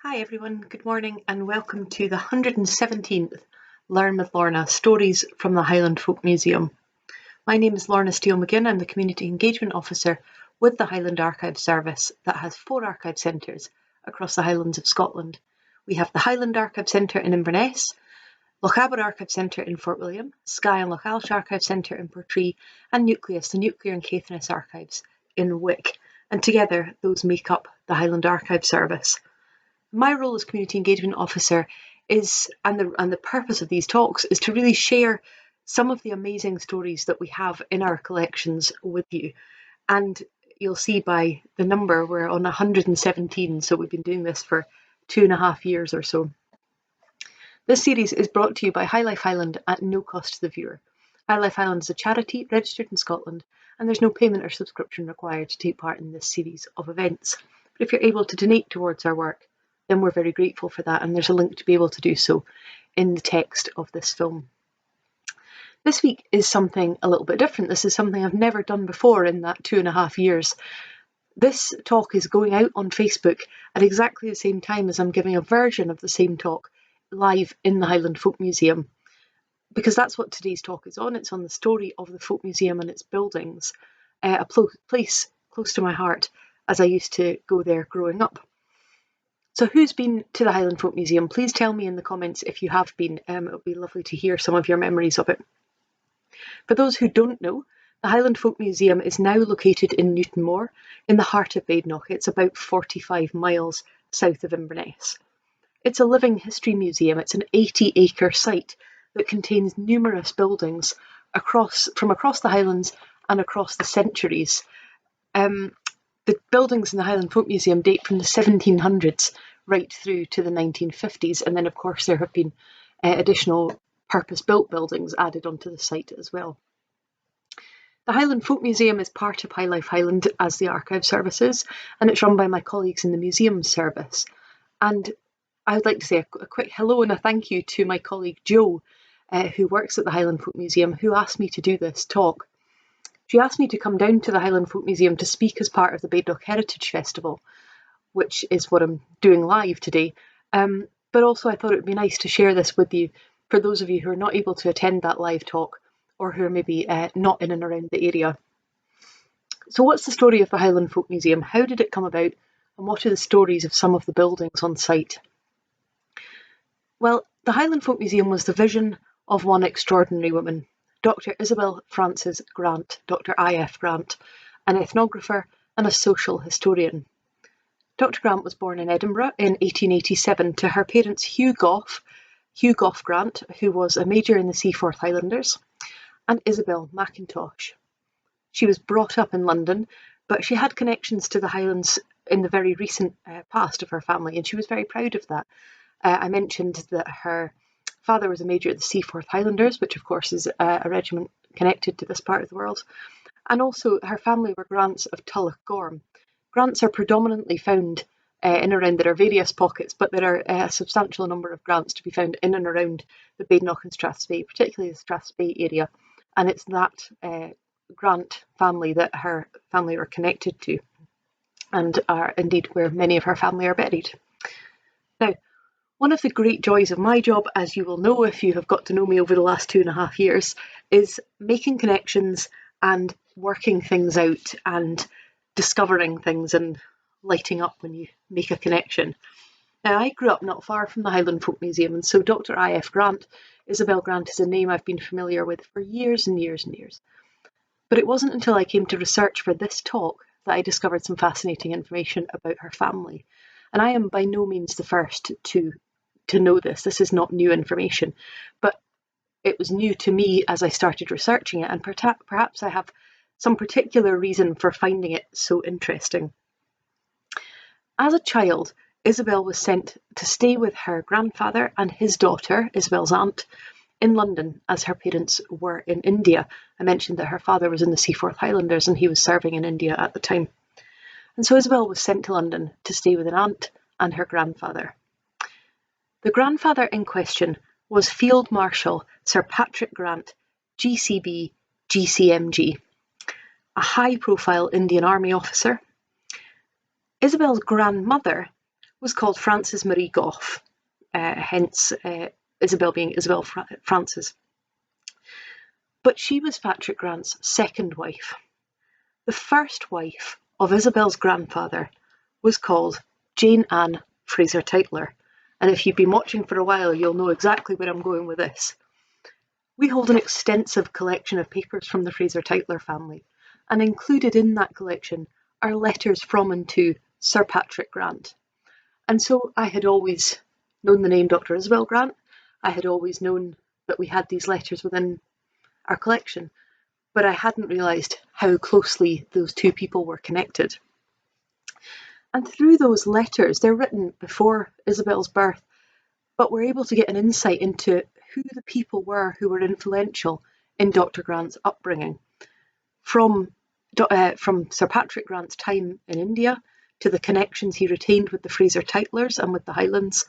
Hi everyone, good morning and welcome to the 117th Learn with Lorna Stories from the Highland Folk Museum. My name is Lorna Steele-McGinn. I'm the Community Engagement Officer with the Highland Archive Service that has 4 archive centres across the Highlands of Scotland. We have the Highland Archive Centre in Inverness, Lochaber Archive Centre in Fort William, Skye and Lochalsh Archive Centre in Portree, and Nucleus, the Nuclear and Caithness Archives in Wick. And together those make up the Highland Archive Service. My role as Community Engagement Officer is, and the purpose of these talks is to really share some of the amazing stories that we have in our collections with you. And you'll see by the number, we're on 117, so we've been doing this for 2.5 years or so. This series is brought to you by High Life Highland at no cost to the viewer. High Life Highland is a charity registered in Scotland, and there's no payment or subscription required to take part in this series of events. But if you're able to donate towards our work, then we're very grateful for that, and there's a link to be able to do so in the text of this film. This week is something a little bit different. This is something I've never done before in that 2.5 years. This talk is going out on Facebook at exactly the same time as I'm giving a version of the same talk live in the Highland Folk Museum, because that's what today's talk is on. It's on the story of the Folk Museum and its buildings, a place close to my heart as I used to go there growing up. So who's been to the Highland Folk Museum? Please tell me in the comments if you have been. It would be lovely to hear some of your memories of it. For those who don't know, the Highland Folk Museum is now located in Newtonmore, in the heart of Badenoch. It's about 45 miles south of Inverness. It's a living history museum. It's an 80-acre site that contains numerous buildings from across the Highlands and across the centuries. The buildings in the Highland Folk Museum date from the 1700s right through to the 1950s, and then of course there have been additional purpose-built buildings added onto the site as well. The Highland Folk Museum is part of High Life Highland as the archive services, and it's run by my colleagues in the museum service. And I would like to say a quick hello and a thank you to my colleague Jo, who works at the Highland Folk Museum, who asked me to do this talk. She asked me to come down to the Highland Folk Museum to speak as part of the Badenoch Heritage Festival, which is what I'm doing live today. But also I thought it would be nice to share this with you for those of you who are not able to attend that live talk or who are maybe not in and around the area. So what's the story of the Highland Folk Museum? How did it come about? And what are the stories of some of the buildings on site? Well, the Highland Folk Museum was the vision of one extraordinary woman, Dr. Isabel Frances Grant, Dr. I.F. Grant, an ethnographer and a social historian. Dr. Grant was born in Edinburgh in 1887 to her parents Hugh Goff Grant, who was a major in the Seaforth Highlanders, and Isabel McIntosh. She was brought up in London, but she had connections to the Highlands in the very recent past of her family, and she was very proud of that. I mentioned that her father was a major at the Seaforth Highlanders, which of course is a regiment connected to this part of the world. And also her family were Grants of Tullochgorm. Grants are predominantly found in and around, there are various pockets, but there are a substantial number of Grants to be found in and around the Badenoch and Strathspey, particularly the Strathspey area. And it's that Grant family that her family are connected to, and are indeed where many of her family are buried. Now, one of the great joys of my job, as you will know if you have got to know me over the last 2.5 years, is making connections and working things out and discovering things and lighting up when you make a connection. Now, I grew up not far from the Highland Folk Museum, and so Dr. I.F. Grant, Isabel Grant, is a name I've been familiar with for years and years and years. But it wasn't until I came to research for this talk that I discovered some fascinating information about her family. And I am by no means the first to know this. This is not new information, but it was new to me as I started researching it, and perhaps I have some particular reason for finding it so interesting. As a child, Isabel was sent to stay with her grandfather and his daughter, Isabel's aunt, in London, as her parents were in India. I mentioned that her father was in the Seaforth Highlanders and he was serving in India at the time. And so Isabel was sent to London to stay with an aunt and her grandfather. The grandfather in question was Field Marshal Sir Patrick Grant, GCB, GCMG, a high-profile Indian Army officer. Isabel's grandmother was called Frances Marie Gough, hence Isabel being Isabel Frances. But she was Patrick Grant's second wife. The first wife of Isabel's grandfather was called Jane Ann Fraser Tytler, and if you've been watching for a while, you'll know exactly where I'm going with this. We hold an extensive collection of papers from the Fraser Tytler family, and included in that collection are letters from and to Sir Patrick Grant. And so I had always known the name Dr. Isabel Grant. I had always known that we had these letters within our collection, but I hadn't realised how closely those two people were connected. And through those letters, they're written before Isabel's birth, but we're able to get an insight into who the people were who were influential in Dr. Grant's upbringing. From Sir Patrick Grant's time in India to the connections he retained with the Fraser Tytlers and with the Highlands.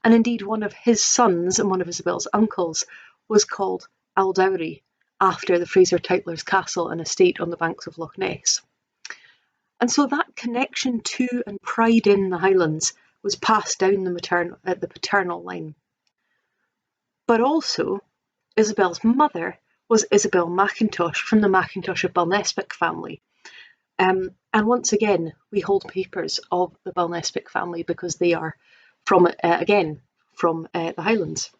And indeed, one of his sons and one of Isabel's uncles was called Aldowrie, after the Fraser Tytlers' castle and estate on the banks of Loch Ness. And so that connection to and pride in the Highlands was passed down the paternal line. But also, Isabel's mother was Isabel Mackintosh from the Mackintosh of Balnespike family. And once again, we hold papers of the Balnespike family because they are from the Highlands.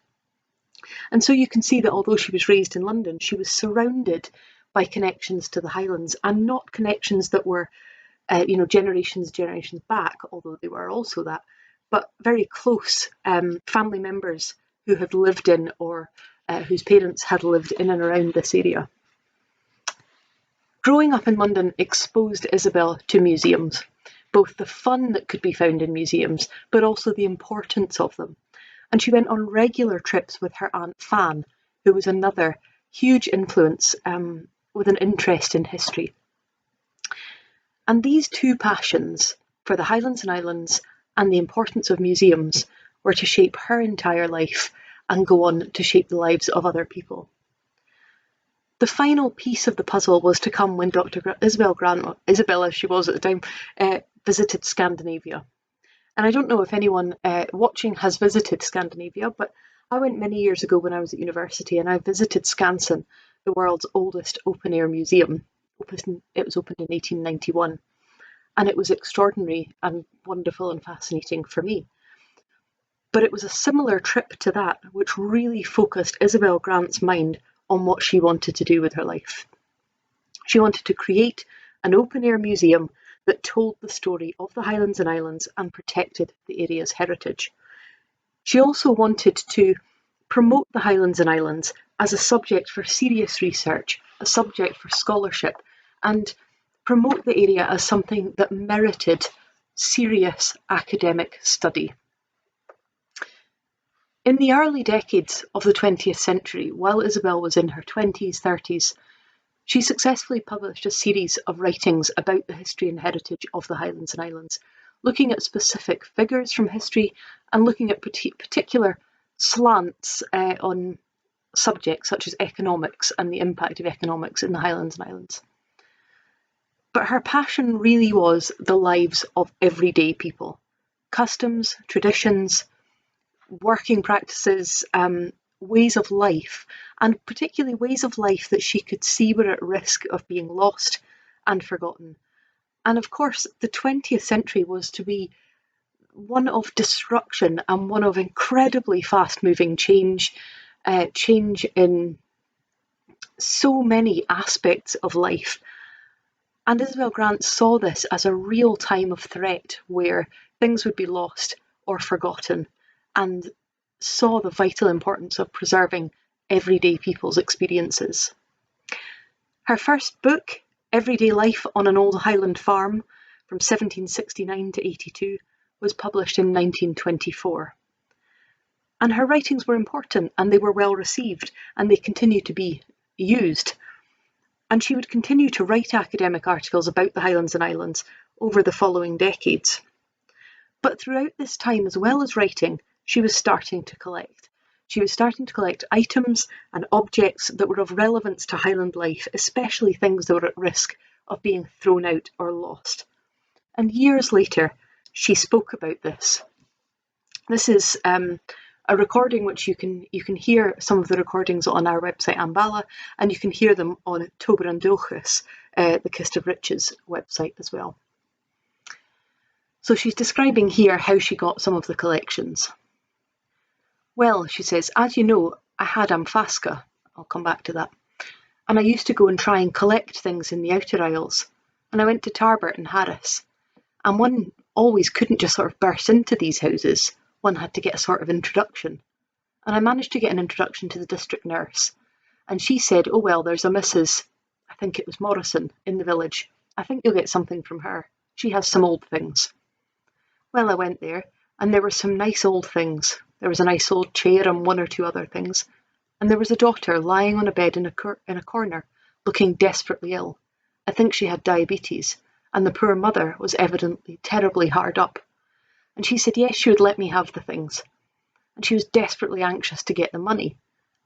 And so you can see that although she was raised in London, she was surrounded by connections to the Highlands, and not connections that were, generations back, although they were also that, but very close family members who had lived in or whose parents had lived in and around this area. Growing up in London exposed Isabel to museums, both the fun that could be found in museums, but also the importance of them. And she went on regular trips with her Aunt Fan, who was another huge influence with an interest in history. And these two passions, for the Highlands and Islands and the importance of museums, were to shape her entire life and go on to shape the lives of other people. The final piece of the puzzle was to come when Dr. Isabel as she was at the time, visited Scandinavia. And I don't know if anyone watching has visited Scandinavia, but I went many years ago when I was at university, and I visited Skansen, the world's oldest open-air museum. It was opened in 1891, and it was extraordinary and wonderful and fascinating for me. But it was a similar trip to that which really focused Isabel Grant's mind on what she wanted to do with her life. She wanted to create an open-air museum that told the story of the Highlands and Islands and protected the area's heritage. She also wanted to promote the Highlands and Islands as a subject for serious research, a subject for scholarship, and promote the area as something that merited serious academic study. In the early decades of the 20th century, while Isabel was in her 20s, 30s, she successfully published a series of writings about the history and heritage of the Highlands and Islands, looking at specific figures from history and looking at particular slants on subjects such as economics and the impact of economics in the Highlands and Islands. But her passion really was the lives of everyday people, customs, traditions, working practices, ways of life, and particularly ways of life that she could see were at risk of being lost and forgotten. And of course, the 20th century was to be one of destruction and one of incredibly fast-moving change in so many aspects of life. And Isabel Grant saw this as a real time of threat where things would be lost or forgotten, and saw the vital importance of preserving everyday people's experiences. Her first book, Everyday Life on an Old Highland Farm, from 1769 to 82, was published in 1924. And her writings were important, and they were well received, and they continue to be used. And she would continue to write academic articles about the Highlands and Islands over the following decades. But throughout this time, as well as writing, she was starting to collect. She was starting to collect items and objects that were of relevance to Highland life, especially things that were at risk of being thrown out or lost. And years later, she spoke about this. This is a recording which you can hear some of the recordings on our website Ambala, and you can hear them on Tober and Dulchus, the Kist of Riches website as well. So she's describing here how she got some of the collections. Well, she says, as you know, I had Amphasca. I'll come back to that. And I used to go and try and collect things in the outer aisles. And I went to Tarbert and Harris. And one always couldn't just sort of burst into these houses. One had to get a sort of introduction. And I managed to get an introduction to the district nurse. And she said, oh, well, there's a Mrs. I think it was Morrison in the village. I think you'll get something from her. She has some old things. Well, I went there, and there were some nice old things. There was a nice old chair and one or two other things. And there was a daughter lying on a bed in a corner, looking desperately ill. I think she had diabetes, and the poor mother was evidently terribly hard up. And she said, yes, she would let me have the things. And she was desperately anxious to get the money.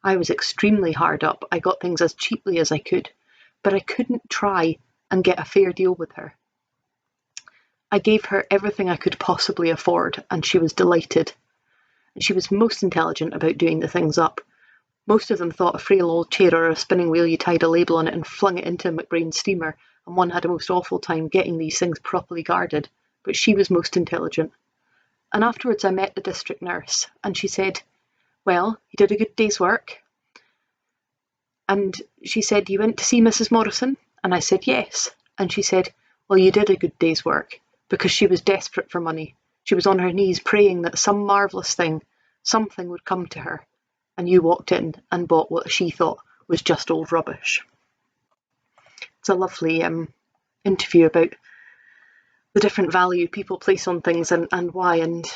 I was extremely hard up. I got things as cheaply as I could, but I couldn't try and get a fair deal with her. I gave her everything I could possibly afford, and she was delighted. And she was most intelligent about doing the things up. Most of them thought a frail old chair or a spinning wheel, you tied a label on it and flung it into a McBrain steamer, and one had a most awful time getting these things properly guarded. But she was most intelligent. And afterwards I met the district nurse, and she said, well, you did a good day's work. And she said, you went to see Mrs. Morrison? And I said, yes. And she said, well, you did a good day's work, because she was desperate for money. She was on her knees praying that some marvellous thing, something would come to her. And you walked in and bought what she thought was just old rubbish. It's a lovely interview about the different value people place on things and why. And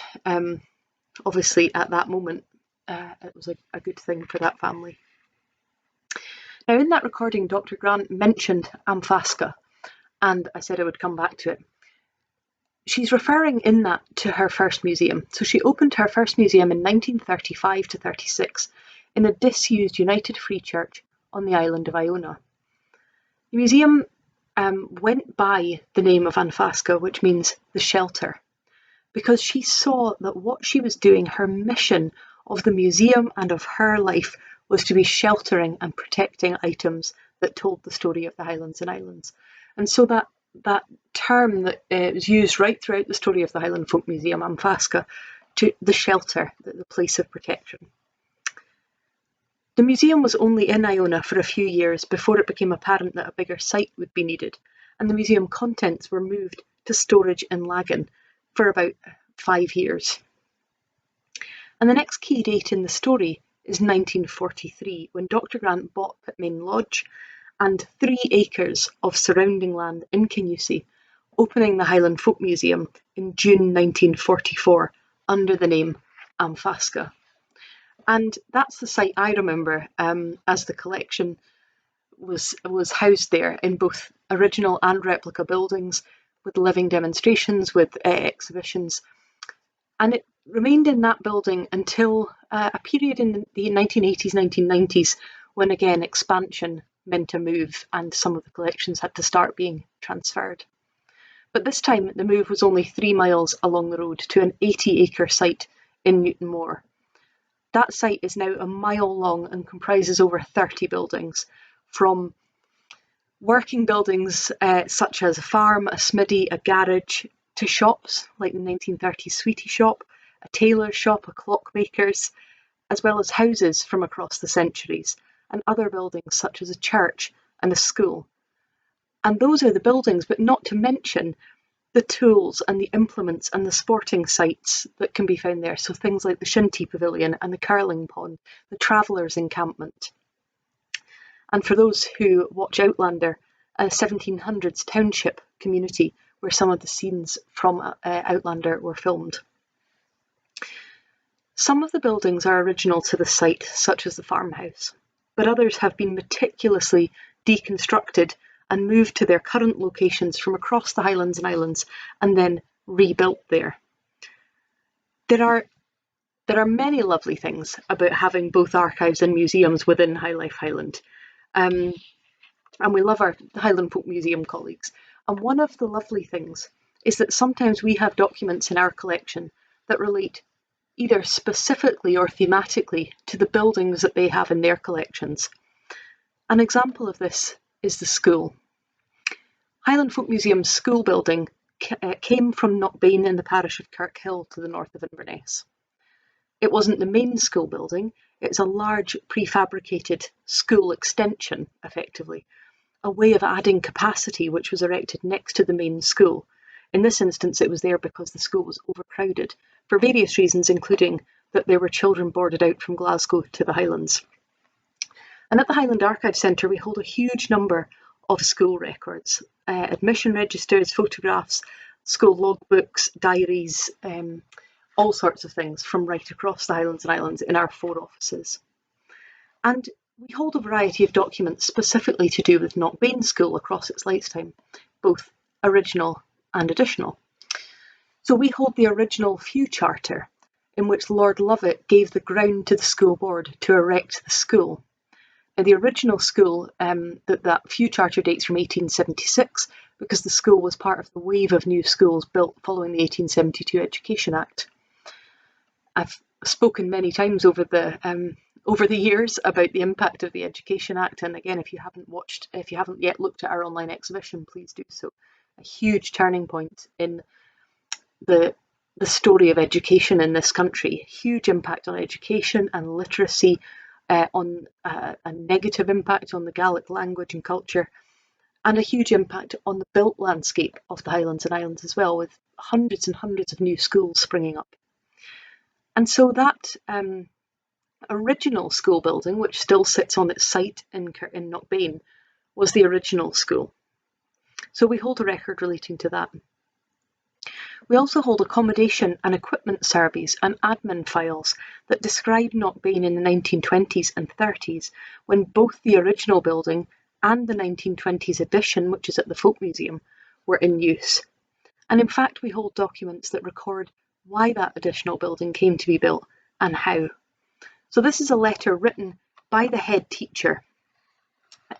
obviously at that moment, it was a good thing for that family. Now, in that recording, Dr. Grant mentioned Amphasca, and I said I would come back to it. She's referring in that to her first museum. So she opened her first museum in 1935 to 36 in a disused United Free Church on the island of Iona. The museum went by the name of Amphasca, which means the shelter, because she saw that what she was doing, her mission of the museum and of her life, was to be sheltering and protecting items that told the story of the Highlands and Islands. And so that term that was used right throughout the story of the Highland Folk Museum, Amphasca, to the shelter, the place of protection. The museum was only in Iona for a few years before it became apparent that a bigger site would be needed, and the museum contents were moved to storage in Lagan for about 5 years. And the next key date in the story is 1943, when Dr. Grant bought Pitmain Lodge and 3 acres of surrounding land in Kingussie, opening the Highland Folk Museum in June 1944 under the name Amphasca. And that's the site I remember as the collection was housed there in both original and replica buildings, with living demonstrations, with exhibitions. And it remained in that building until a period in the 1980s, 1990s, when again expansion meant a move and some of the collections had to start being transferred. But this time the move was only 3 miles along the road to an 80-acre site in Newtonmore. That site is now a mile long and comprises over 30 buildings, from working buildings such as a farm, a smithy, a garage, to shops like the 1930s sweetie shop, a tailor's shop, a clockmaker's, as well as houses from across the centuries, and other buildings such as a church and a school. And those are the buildings, but not to mention the tools and the implements and the sporting sites that can be found there. So things like the Shinty Pavilion and the curling pond, the travellers' encampment. And for those who watch Outlander, a 1700s township community where some of the scenes from Outlander were filmed. Some of the buildings are original to the site, such as the farmhouse, but others have been meticulously deconstructed and moved to their current locations from across the Highlands and Islands and then rebuilt there. There are many lovely things about having both archives and museums within High Life Highland. And we love our Highland Folk Museum colleagues. And one of the lovely things is that sometimes we have documents in our collection that relate either specifically or thematically to the buildings that they have in their collections. An example of this is the school. Highland Folk Museum's school building came from Knockbane in the parish of Kirkhill to the north of Inverness. It wasn't the main school building, it's a large prefabricated school extension, effectively, a way of adding capacity which was erected next to the main school. In this instance, it was there because the school was overcrowded, for various reasons, including that there were children boarded out from Glasgow to the Highlands. And at the Highland Archive Centre, we hold a huge number of school records, admission registers, photographs, school logbooks, diaries, all sorts of things from right across the Highlands and Islands in our 4 offices. And we hold a variety of documents specifically to do with Knockbane School across its lifetime, both original and additional. So we hold the original Few Charter, in which Lord Lovat gave the ground to the school board to erect the school. Now, the original school, that Few Charter dates from 1876, because the school was part of the wave of new schools built following the 1872 Education Act. I've spoken many times over the years about the impact of the Education Act, and again, if you haven't yet looked at our online exhibition, please do so. A huge turning point in the story of education in this country. Huge impact on education and literacy, on a negative impact on the Gaelic language and culture, and a huge impact on the built landscape of the Highlands and Islands as well, with hundreds and hundreds of new schools springing up. And so that original school building, which still sits on its site in Knockbane, was the original school. So we hold a record relating to that. We also hold accommodation and equipment surveys and admin files that describe Knockbane in the 1920s and 30s, when both the original building and the 1920s addition, which is at the Folk Museum, were in use. And in fact, we hold documents that record why that additional building came to be built and how. So this is a letter written by the head teacher,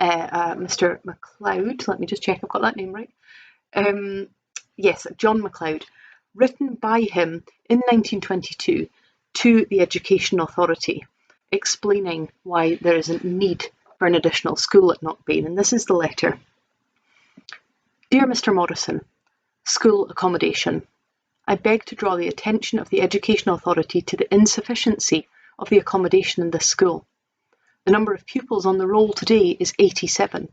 Mr. MacLeod. Let me just check I've got that name right. Yes, John MacLeod, written by him in 1922 to the Education Authority, explaining why there is a need for an additional school at Knockbane. And this is the letter. Dear Mr. Morrison, School Accommodation. I beg to draw the attention of the Education Authority to the insufficiency of the accommodation in this school. The number of pupils on the roll today is 87,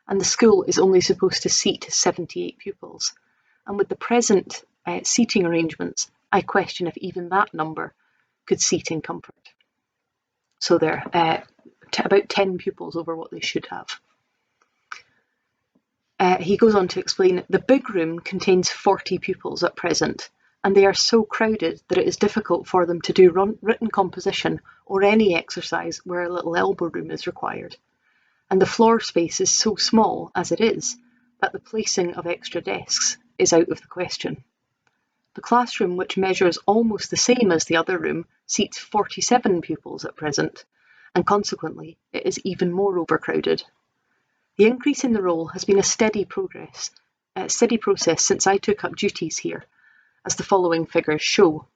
and the school is only supposed to seat 78 pupils. And with the present seating arrangements, I question if even that number could seat in comfort. So they're about 10 pupils over what they should have. He goes on to explain, the big room contains 40 pupils at present, and they are so crowded that it is difficult for them to do written composition or any exercise where a little elbow room is required. And the floor space is so small as it is that the placing of extra desks is out of the question. The classroom, which measures almost the same as the other room, seats 47 pupils at present, and consequently it is even more overcrowded. The increase in the roll has been a steady process since I took up duties here, as the following figures show.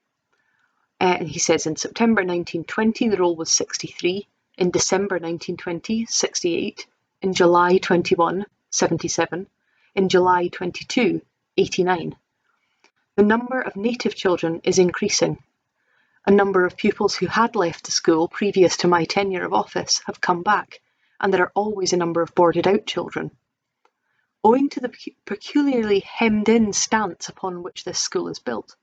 And he says in September 1920 the roll was 63, in December 1920 68, in July 21 77, in July 22 89. The number of native children is increasing. A number of pupils who had left the school previous to my tenure of office have come back, and there are always a number of boarded out children. Owing to the peculiarly hemmed-in stance upon which this school is built,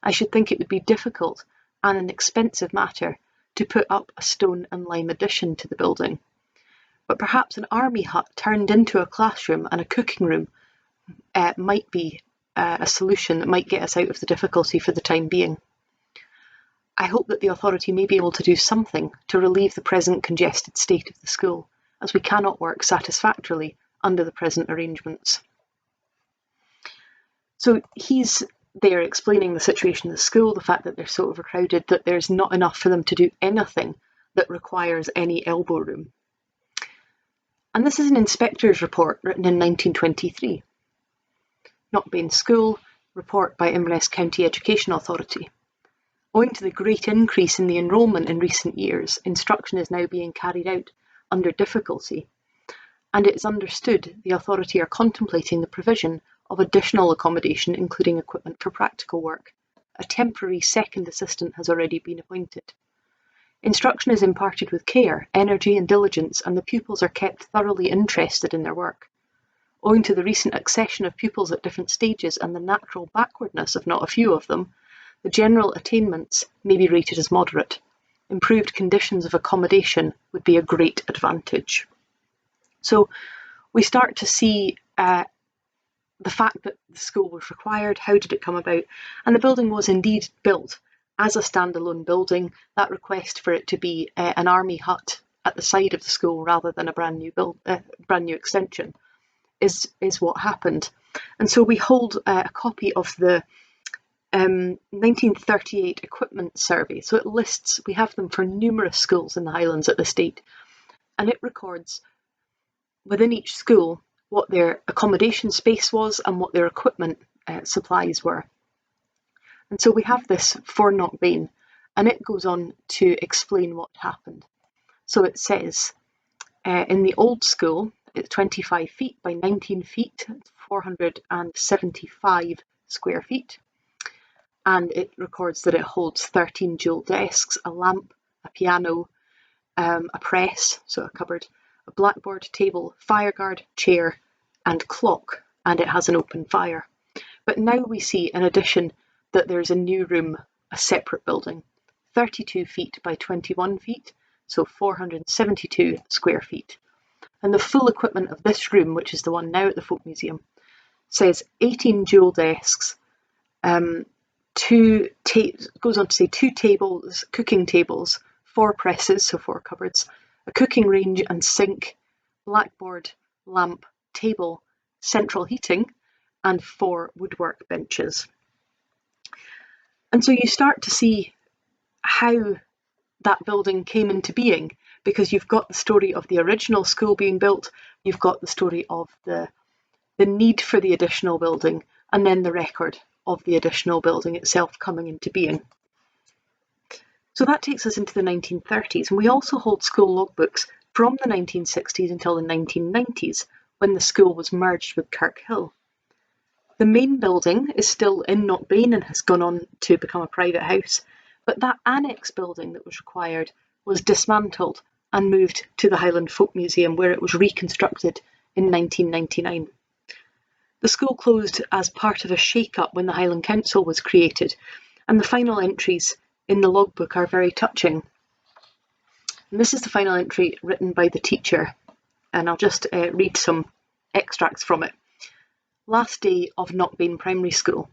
I should think it would be difficult and an expensive matter to put up a stone and lime addition to the building. But perhaps an army hut turned into a classroom and a cooking room might be a solution that might get us out of the difficulty for the time being. I hope that the authority may be able to do something to relieve the present congested state of the school, as we cannot work satisfactorily under the present arrangements. So he's there explaining the situation of the school, the fact that they're so overcrowded that there's not enough for them to do anything that requires any elbow room. And this is an inspector's report written in 1923. Knockbane School, report by Inverness County Education Authority. Owing to the great increase in the enrolment in recent years, instruction is now being carried out under difficulty, and it is understood the authority are contemplating the provision of additional accommodation, including equipment for practical work. A temporary second assistant has already been appointed. Instruction is imparted with care, energy and diligence, and the pupils are kept thoroughly interested in their work. Owing to the recent accession of pupils at different stages and the natural backwardness of not a few of them, the general attainments may be rated as moderate. Improved conditions of accommodation would be a great advantage. So we start to see the fact that the school was required, how did it come about, and the building was indeed built as a standalone building. That request for it to be an army hut at the side of the school rather than a brand new extension is what happened. And so we hold a copy of the 1938 equipment survey. So it lists, we have them for numerous schools in the Highlands at this date, and it records within each school what their accommodation space was and what their equipment supplies were. And so we have this for Knockbane, and it goes on to explain what happened. So it says, in the old school, it's 25 feet by 19 feet, 475 square feet. And it records that it holds 13 dual desks, a lamp, a piano, a press, so a cupboard, a blackboard, table, fireguard, chair, and clock, and it has an open fire. But now we see, in addition, that there's a new room, a separate building, 32 feet by 21 feet, so 472 square feet. And the full equipment of this room, which is the one now at the Folk Museum, says 18 dual desks, goes on to say 2 tables, cooking tables, 4 presses, so 4 cupboards, a cooking range and sink, blackboard, lamp, table, central heating, and 4 woodwork benches. And so you start to see how that building came into being, because you've got the story of the original school being built, you've got the story of the need for the additional building, and then the record of the additional building itself coming into being. So that takes us into the 1930s, and we also hold school logbooks from the 1960s until the 1990s, when the school was merged with Kirkhill. The main building is still in Knockbane and has gone on to become a private house, but that annex building that was required was dismantled and moved to the Highland Folk Museum, where it was reconstructed in 1999. The school closed as part of a shake-up when the Highland Council was created, and the final entries in the logbook are very touching. And this is the final entry written by the teacher, and I'll just read some extracts from it. Last day of Knockbane Primary School.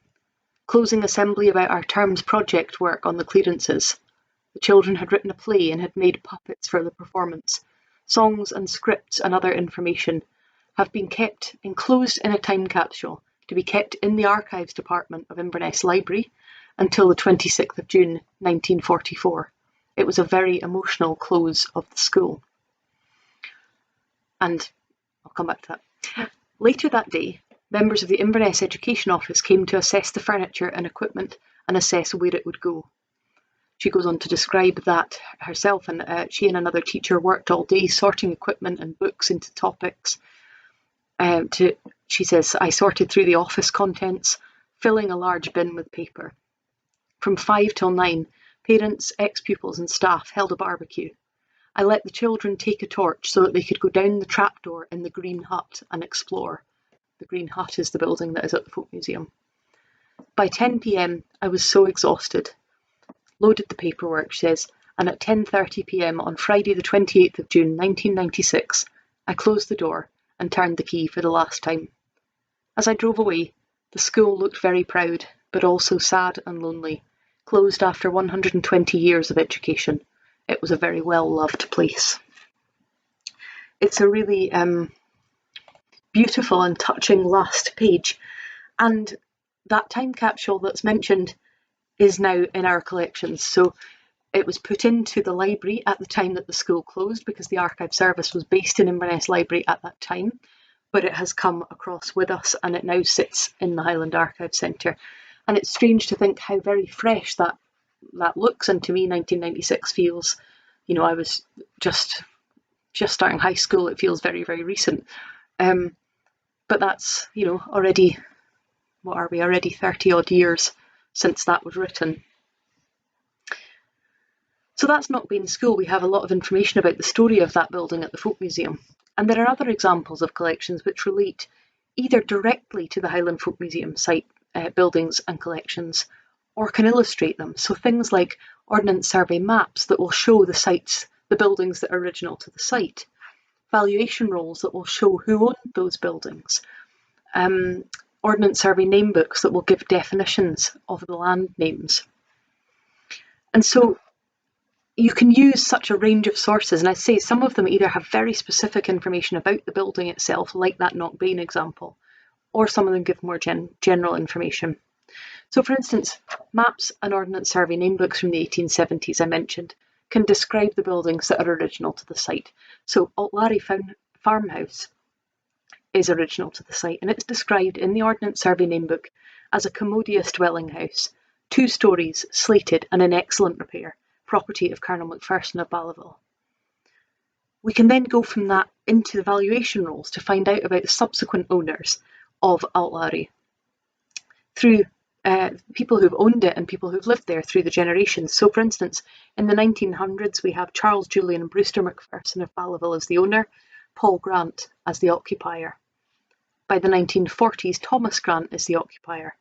Closing assembly about our term's project work on the clearances. The children had written a play and had made puppets for the performance. Songs and scripts and other information have been kept enclosed in a time capsule to be kept in the Archives Department of Inverness Library until the 26th of June 1944. It was a very emotional close of the school. And I'll come back to that. Later that day, members of the Inverness Education Office came to assess the furniture and equipment and assess where it would go. She goes on to describe that herself, and she and another teacher worked all day sorting equipment and books into topics. She says, I sorted through the office contents, filling a large bin with paper. From 5 till 9, parents, ex-pupils and staff held a barbecue. I let the children take a torch so that they could go down the trapdoor in the Green Hut and explore. The Green Hut is the building that is at the Folk Museum. By 10 p.m, I was so exhausted. Loaded the paperwork, she says, and at 10:30 p.m. on Friday the 28th of June 1996, I closed the door and turned the key for the last time. As I drove away, the school looked very proud, but also sad and lonely, closed after 120 years of education. It was a very well-loved place. It's a really beautiful and touching last page, and that time capsule that's mentioned is now in our collections. So it was put into the library at the time that the school closed, because the archive service was based in Inverness Library at that time, but it has come across with us and it now sits in the Highland Archive Centre. And it's strange to think how very fresh that looks, and to me 1996 feels, I was just starting high school. It feels very, very recent. But that's, already, what are we, already 30 odd years since that was written. So that's not been school. We have a lot of information about the story of that building at the Folk Museum. And there are other examples of collections which relate either directly to the Highland Folk Museum site, buildings and collections, or can illustrate them. So things like Ordnance Survey maps that will show the sites, the buildings that are original to the site, valuation rolls that will show who owned those buildings, Ordnance Survey name books that will give definitions of the land names. And so you can use such a range of sources, and I'd say some of them either have very specific information about the building itself, like that Knockbane example, or some of them give more general information. So for instance, maps and Ordnance Survey name books from the 1870s I mentioned can describe the buildings that are original to the site. So Altlarry Farmhouse is original to the site, and it's described in the Ordnance Survey name book as a commodious dwelling house, 2 stories, slated and in excellent repair, property of Colonel Macpherson of Ballaville. We can then go from that into the valuation rolls to find out about the subsequent owners of Altlarry through people who've owned it and people who've lived there through the generations. So for instance, in the 1900s we have Charles Julian and Brewster Macpherson of Ballaville as the owner, Paul Grant as the occupier. By the 1940s, Thomas Grant is the occupier.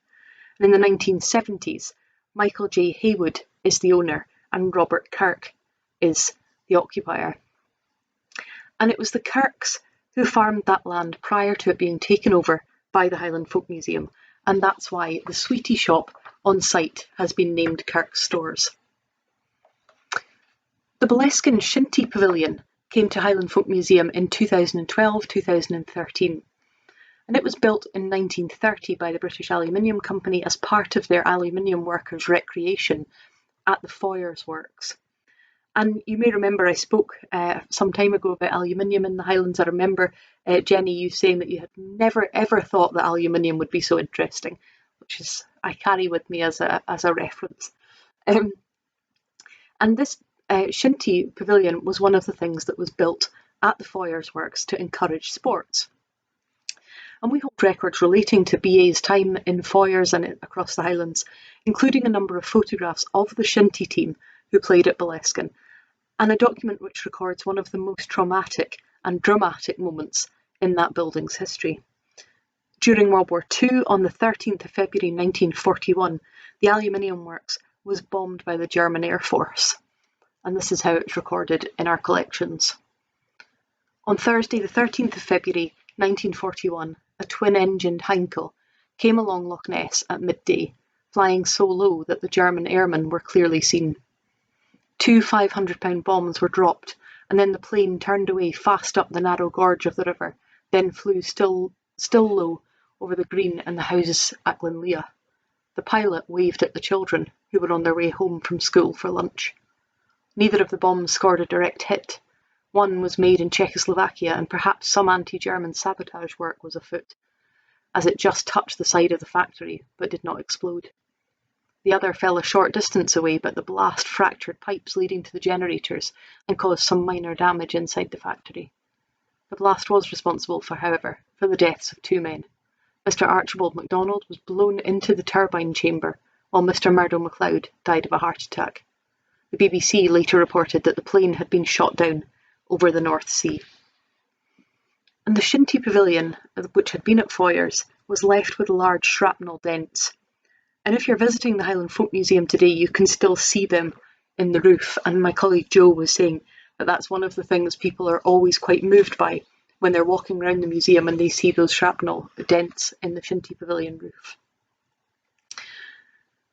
And in the 1970s, Michael J. Haywood is the owner and Robert Kirk is the occupier. And it was the Kirks who farmed that land prior to it being taken over by the Highland Folk Museum, and that's why the sweetie shop on site has been named Kirk's Stores. The Boleskine Shinty Pavilion came to Highland Folk Museum in 2012-2013, and it was built in 1930 by the British Aluminium Company as part of their aluminium workers' recreation at the Foyers Works. And you may remember I spoke some time ago about aluminium in the Highlands. I remember, Jenny, you saying that you had never ever thought that aluminium would be so interesting, which is I carry with me as a reference. And this Shinty Pavilion was one of the things that was built at the Foyers Works to encourage sports. And we hold records relating to BA's time in Foyers and across the Highlands, including a number of photographs of the Shinty team who played at Boleskine, and a document which records one of the most traumatic and dramatic moments in that building's history. During World War II, on the 13th of February 1941, the aluminium works was bombed by the German Air Force, and this is how it's recorded in our collections. On Thursday, the 13th of February 1941, a twin-engined Heinkel came along Loch Ness at midday, flying so low that the German airmen were clearly seen. 2 500-pound bombs were dropped, and then the plane turned away fast up the narrow gorge of the river, then flew still low over the green and the houses at Glenlea. The pilot waved at the children who were on their way home from school for lunch. Neither of the bombs scored a direct hit. One was made in Czechoslovakia, and perhaps some anti-German sabotage work was afoot, as it just touched the side of the factory but did not explode. The other fell a short distance away, but the blast fractured pipes leading to the generators and caused some minor damage inside the factory. The blast was responsible, however, for the deaths of 2 men. Mr. Archibald MacDonald was blown into the turbine chamber, while Mr. Murdo MacLeod died of a heart attack. The BBC later reported that the plane had been shot down over the North Sea. And the Shinty Pavilion, which had been at Foyers, was left with large shrapnel dents. And if you're visiting the Highland Folk Museum today, you can still see them in the roof. And my colleague Jo was saying that that's one of the things people are always quite moved by when they're walking around the museum and they see those shrapnel dents in the Shinty Pavilion roof.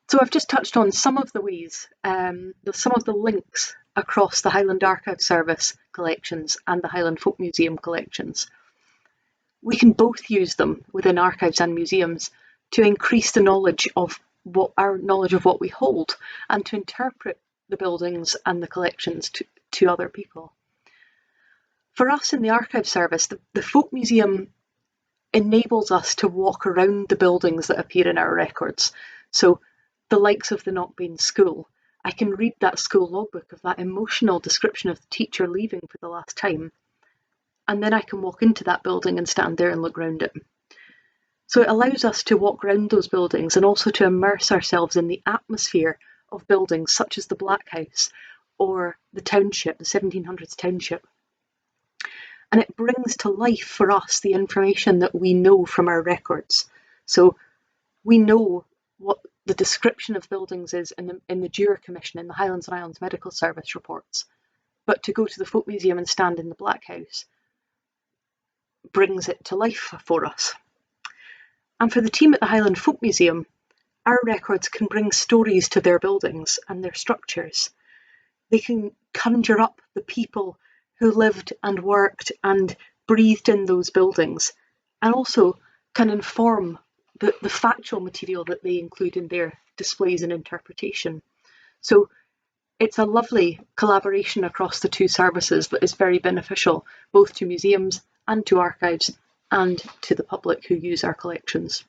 So I've just touched on some of the ways, some of the links across the Highland Archive Service collections and the Highland Folk Museum collections. We can both use them within archives and museums to increase the knowledge of what we hold and to interpret the buildings and the collections to other people. For us in the Archive Service, the Folk Museum enables us to walk around the buildings that appear in our records. So the likes of the Knockbane School, I can read that school logbook of that emotional description of the teacher leaving for the last time, and then I can walk into that building and stand there and look around it. So it allows us to walk around those buildings and also to immerse ourselves in the atmosphere of buildings such as the Black House or the township, the 1700s township. And it brings to life for us the information that we know from our records. So we know what the description of buildings is in the Dewar Commission, in the Highlands and Islands Medical Service reports. But to go to the Folk Museum and stand in the Black House brings it to life for us. And for the team at the Highland Folk Museum, our records can bring stories to their buildings and their structures. They can conjure up the people who lived and worked and breathed in those buildings, and also can inform the factual material that they include in their displays and interpretation. So it's a lovely collaboration across the two services that is very beneficial, both to museums and to archives and to the public who use our collections.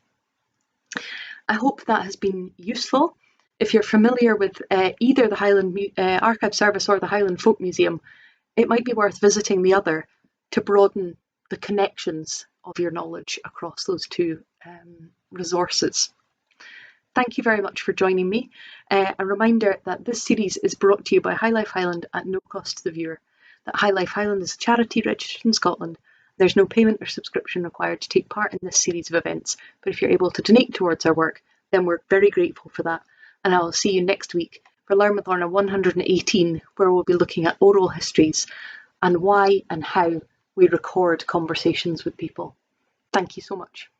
I hope that has been useful. If you're familiar with either the Highland Archive Service or the Highland Folk Museum, it might be worth visiting the other to broaden the connections of your knowledge across those two resources. Thank you very much for joining me. A reminder that this series is brought to you by High Life Highland at no cost to the viewer, that High Life Highland is a charity registered in Scotland. There's no payment or subscription required to take part in this series of events, but if you're able to donate towards our work, then we're very grateful for that. And I'll see you next week for Learn with Lorna 118, where we'll be looking at oral histories and why and how we record conversations with people. Thank you so much.